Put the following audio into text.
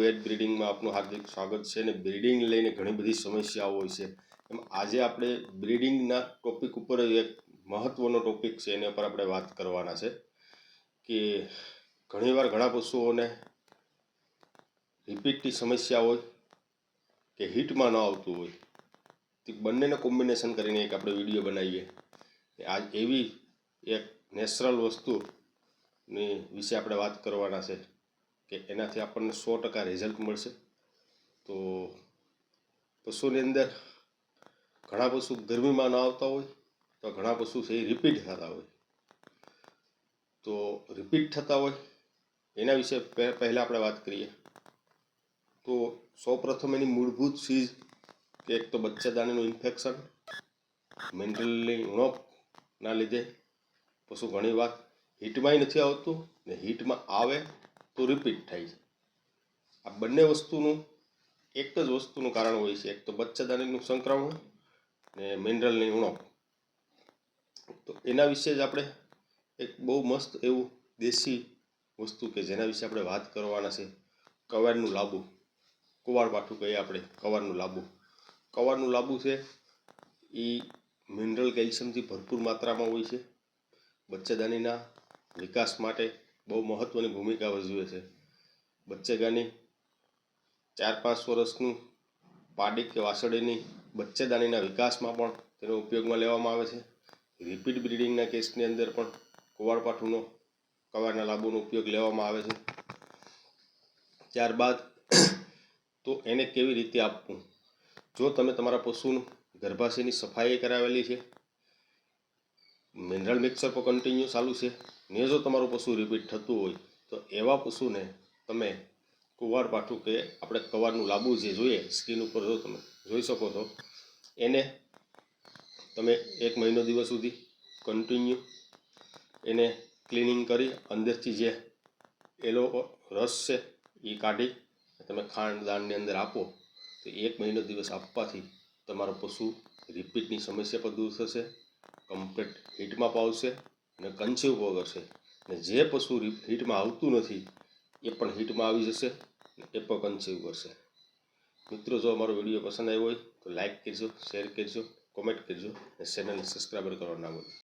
Wet બ્રીડિંગમાં આપનું હાર્દિક સ્વાગત છે. અને બ્રીડિંગ લઈને ઘણી બધી સમસ્યાઓ હોય છે. એમ આજે આપણે બ્રીડિંગના ટોપિક ઉપર એક મહત્ત્વનો ટોપિક છે, એના પર આપણે વાત કરવાના છે કે ઘણીવાર ઘણા પશુઓને રિપીટની સમસ્યા હોય કે હિટમાં ન આવતું હોય, તે બંનેને કોમ્બિનેશન કરીને એક આપણે વિડીયો બનાવીએ. આજ એવી એક નેચરલ વસ્તુની વિશે આપણે વાત કરવાના છે કે એનાથી આપણને 100% રિઝલ્ટ મળશે. તો પશુની અંદર ઘણા પશુ ગરમીમાં ન આવતા હોય, તો ઘણા પશુ છે એ રિપીટ થતા હોય. તો રિપીટ થતા હોય એના વિશે પહેલાં આપણે વાત કરીએ. તો સૌપ્રથમ એની મૂળભૂત ચીજ કે એક તો બચ્ચાદાનીનું ઇન્ફેક્શન, મિનરલની ઉણપના લીધે પશુ ઘણીવાર હીટમાંય નથી આવતું ને હીટમાં આવે તો રિપીટ થાય છે. આ બંને વસ્તુનું એક જ વસ્તુનું કારણ હોય છે, એક તો બચ્ચાદાનીનું સંક્રમણ ને મિનરલની ઉણપ. તો એના વિશે જ આપણે એક બહુ મસ્ત એવું દેશી વસ્તુ કે જેના વિશે આપણે વાત કરવાના છે, કવારનું લાંબુ. કુવારપાઠું કહીએ આપણે, કવારનું લાંબુ. કવારનું લાંબુ છે એ મિનરલ કેલ્શિયમથી ભરપૂર માત્રામાં હોય છે. બચ્ચાદાનીના વિકાસ માટે બહુ મહત્ત્વની ભૂમિકા ભજવે છે. બચ્ચાદાની 4-5 વર્ષનું પાડી કે વાસળીની બચ્ચાદાનીના વિકાસમાં પણ તેનો ઉપયોગમાં લેવામાં આવે છે. રિપીટ બ્રીડિંગના કેસની અંદર પણ કુવારપાઠુંનો, કવારના લાંબુનો ઉપયોગ લેવામાં આવે છે. ત્યારબાદ તો એને કેવી રીતે આપવું? જો તમે તમારા પશુનું ગર્ભાશયની સફાઈ કરાવેલી છે, મિનરલ મિક્સર પર કન્ટિન્યુ ચાલુ છે ને જો તમારું પશુ રિપીટ થતું હોય, તો એવા પશુને તમે કુવારપાઠું કે આપણે કવારનું લાંબુ જે જોઈએ સ્કીન ઉપર જો તમે જોઈ શકો છો, એને તમે 1 મહિનો દિવસ સુધી કન્ટિન્યુ એને ક્લિનિંગ કરી અંદરથી જે એલો રસ છે એ કાઢી તમે ખાંડ દાણની અંદર આપો, તો 1 મહિનો દિવસ આપવાથી તમારો પશુ રિપીટની સમસ્યા પણ દૂર થશે, કમ્પ્લીટ હીટમાં પાવશે અને કન્સીવ પણ કરશે. અને જે પશુ હીટમાં આવતું નથી એ પણ હીટમાં આવી જશે, એ પણ કન્સીવ કરશે. મિત્રો, જો અમારો વિડીયો પસંદ આવ્યો હોય તો લાઇક કરજો, શેર કરજો, કોમેન્ટ કરજો અને ચેનલને સબસ્ક્રાઈબર કરવા ના ભૂલતા.